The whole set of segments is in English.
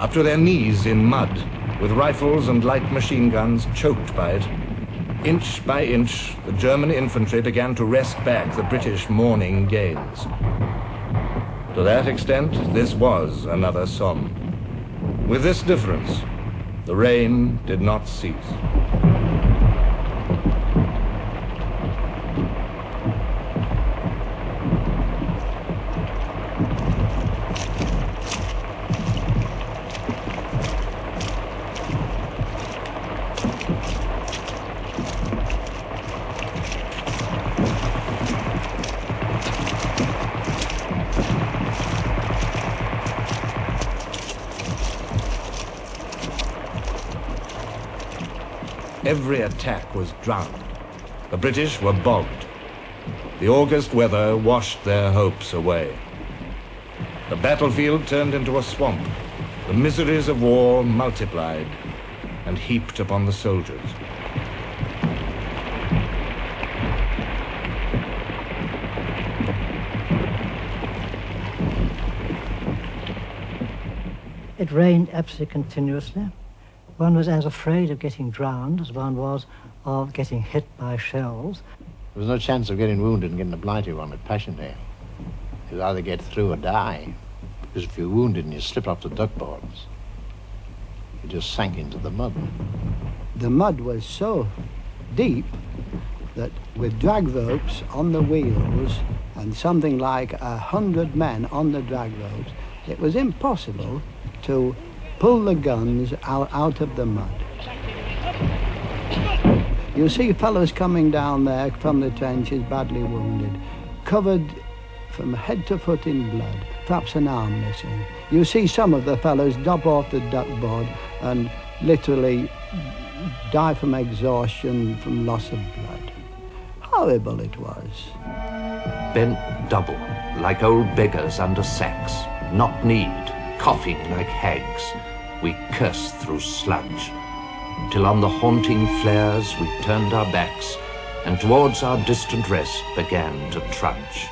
up to their knees in mud, with rifles and light machine guns choked by it. Inch by inch, the German infantry began to wrest back the British morning gains. To that extent, this was another Somme. With this difference, the rain did not cease. Every attack was drowned. The British were bogged. The August weather washed their hopes away. The battlefield turned into a swamp. The miseries of war multiplied and heaped upon the soldiers. It rained absolutely continuously. One was as afraid of getting drowned as one was of getting hit by shells. There was no chance of getting wounded and getting a blighty one at Passchendaele. You'd either get through or die, because if you're wounded and you slip off the duckboards, you just sank into the mud. The mud was so deep that with drag ropes on the wheels and something like 100 men on the drag ropes, it was impossible to pull the guns out of the mud. You see fellows coming down there from the trenches badly wounded, covered from head to foot in blood, perhaps an arm missing. You see some of the fellows drop off the duckboard and literally die from exhaustion, from loss of blood. Horrible it was. Bent double, like old beggars under sacks, knock-kneed, coughing like hags, we cursed through sludge, till on the haunting flares we turned our backs, and towards our distant rest began to trudge.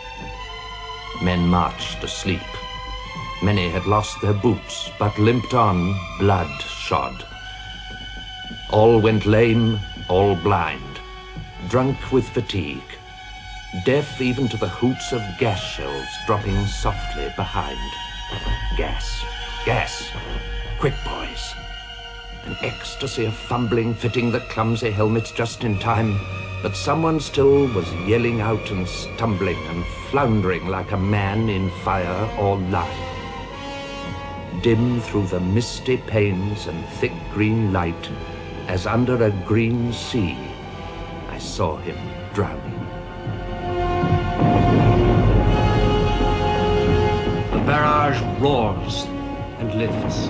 Men marched asleep. Many had lost their boots, but limped on, blood-shod. All went lame, all blind, drunk with fatigue, deaf even to the hoots of gas shells dropping softly behind. Gas, gas. Quick, boys. An ecstasy of fumbling fitting the clumsy helmets just in time, but someone still was yelling out and stumbling and floundering like a man in fire or lime. Dim through the misty panes and thick green light, as under a green sea, I saw him drowning. The barrage roars and lifts.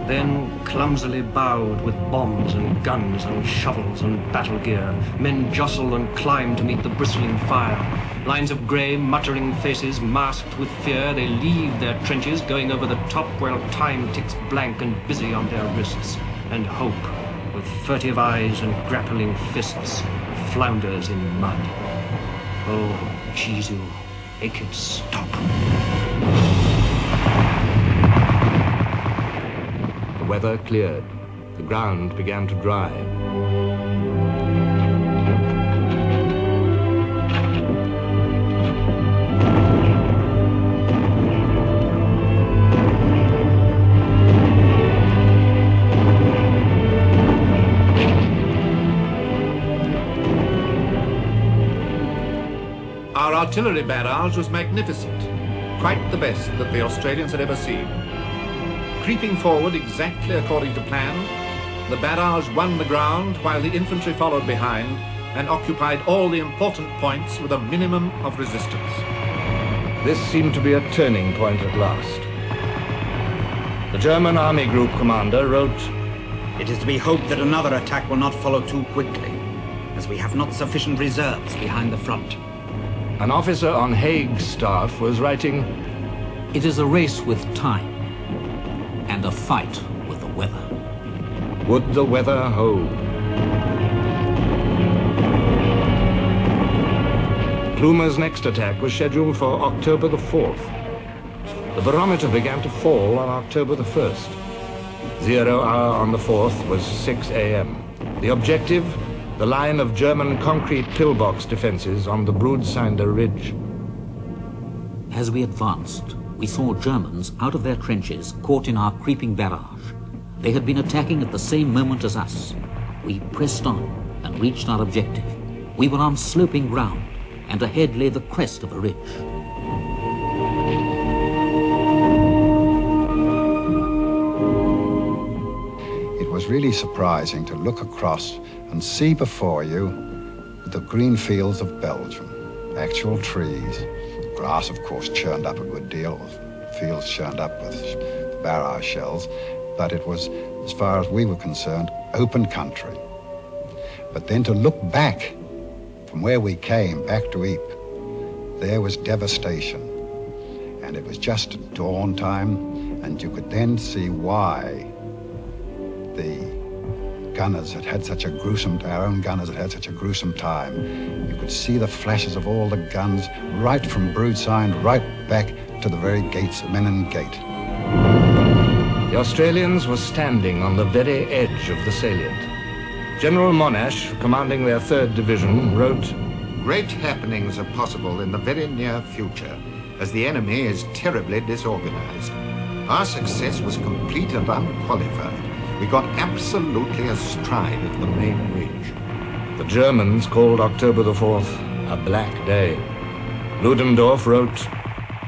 Then, clumsily bowed with bombs and guns and shovels and battle gear, men jostle and climb to meet the bristling fire. Lines of grey, muttering faces, masked with fear, they leave their trenches, going over the top while time ticks blank and busy on their wrists. And hope, with furtive eyes and grappling fists, flounders in mud. Oh, Jesu, make it stop. The weather cleared. The ground began to dry. Our artillery barrage was magnificent, quite the best that the Australians had ever seen. Creeping forward exactly according to plan, the barrage won the ground while the infantry followed behind and occupied all the important points with a minimum of resistance. This seemed to be a turning point at last. The German Army Group commander wrote, "It is to be hoped that another attack will not follow too quickly, as we have not sufficient reserves behind the front." An officer on Haig's staff was writing, "It is a race with time and a fight with the weather." Would the weather hold? Plumer's next attack was scheduled for October the 4th. The barometer began to fall on October the 1st. 0 hour on the 4th was 6 a.m. The objective, the line of German concrete pillbox defenses on the Broodsinder Ridge. As we advanced, we saw Germans out of their trenches caught in our creeping barrage. They had been attacking at the same moment as us. We pressed on and reached our objective. We were on sloping ground, and ahead lay the crest of a ridge. It was really surprising to look across and see before you the green fields of Belgium, actual trees. Grass, of course, churned up a good deal, fields churned up with barrage shells, but it was, as far as we were concerned, open country. But then to look back from where we came, back to Ypres, there was devastation. And it was just dawn time, and you could then see why the gunners had had such a gruesome, our own gunners had had such a gruesome time. You could see the flashes of all the guns right from Broodsind right back to the very gates, Menin Gate. The Australians were standing on the very edge of the salient. General Monash, commanding their 3rd Division, wrote, Great happenings are possible in the very near future, as the enemy is terribly disorganized. Our success was complete and unqualified. We got absolutely astride of the main ridge. The Germans called October the 4th a black day. Ludendorff wrote,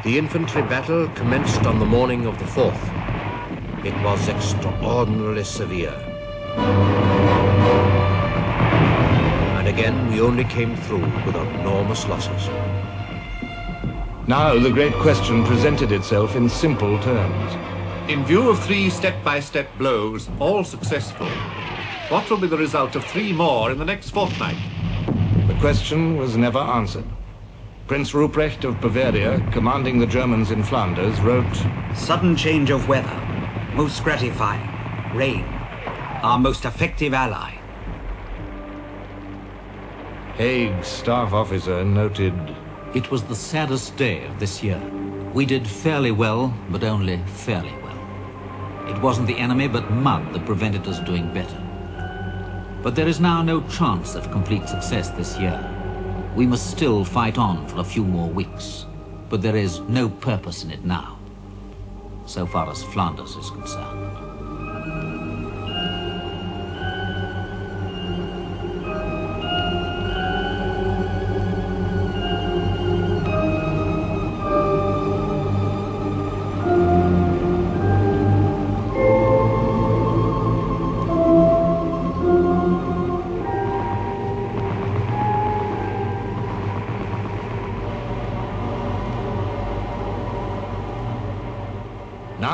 The infantry battle commenced on the morning of the 4th. It was extraordinarily severe. And again, we only came through with enormous losses. Now the great question presented itself in simple terms. In view of 3 step-by-step blows, all successful, what will be the result of 3 more in the next fortnight? The question was never answered. Prince Ruprecht of Bavaria, commanding the Germans in Flanders, wrote, Sudden change of weather, most gratifying. Rain, our most effective ally. Haig's staff officer noted, It was the saddest day of this year. We did fairly well, but only fairly well. It wasn't the enemy, but mud that prevented us doing better. But there is now no chance of complete success this year. We must still fight on for a few more weeks, but there is no purpose in it now, so far as Flanders is concerned.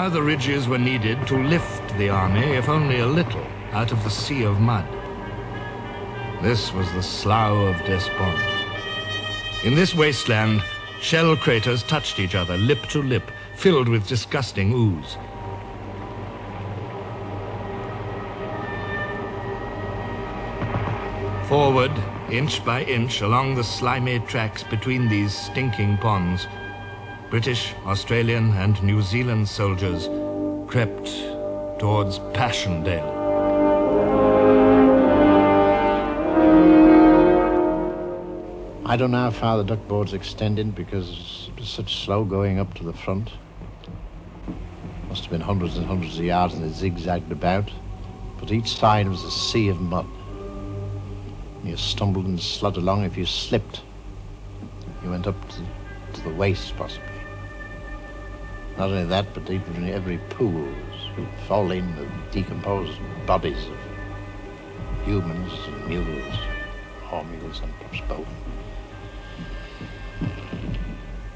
now the ridges were needed to lift the army, if only a little, out of the sea of mud. This was the Slough of Despond. In this wasteland, shell craters touched each other, lip to lip, filled with disgusting ooze. Forward, inch by inch, along the slimy tracks between these stinking ponds, British, Australian, and New Zealand soldiers crept towards Passchendaele. I don't know how far the duck boards extended because it was such slow going up to the front. Must have been hundreds and hundreds of yards and they zigzagged about. But each side was a sea of mud. You stumbled and slid along. If you slipped, you went up to the waist, possibly. Not only that, but even in every pool was fall in with decomposed bodies of humans and mules, or mules and perhaps both.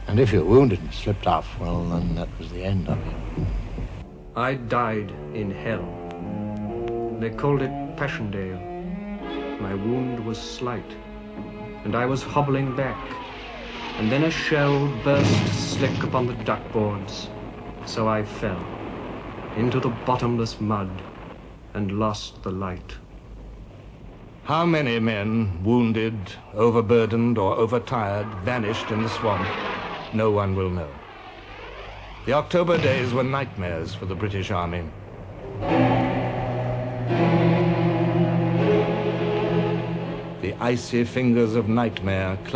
And if you were wounded and slipped off, well, then that was the end of you. I died in hell. They called it Passchendaele. My wound was slight, and I was hobbling back, and then a shell burst slick upon the duckboards, so I fell into the bottomless mud and lost the light. How many men, wounded, overburdened, or overtired, vanished in the swamp, no one will know. The October days were nightmares for the British Army. The icy fingers of nightmare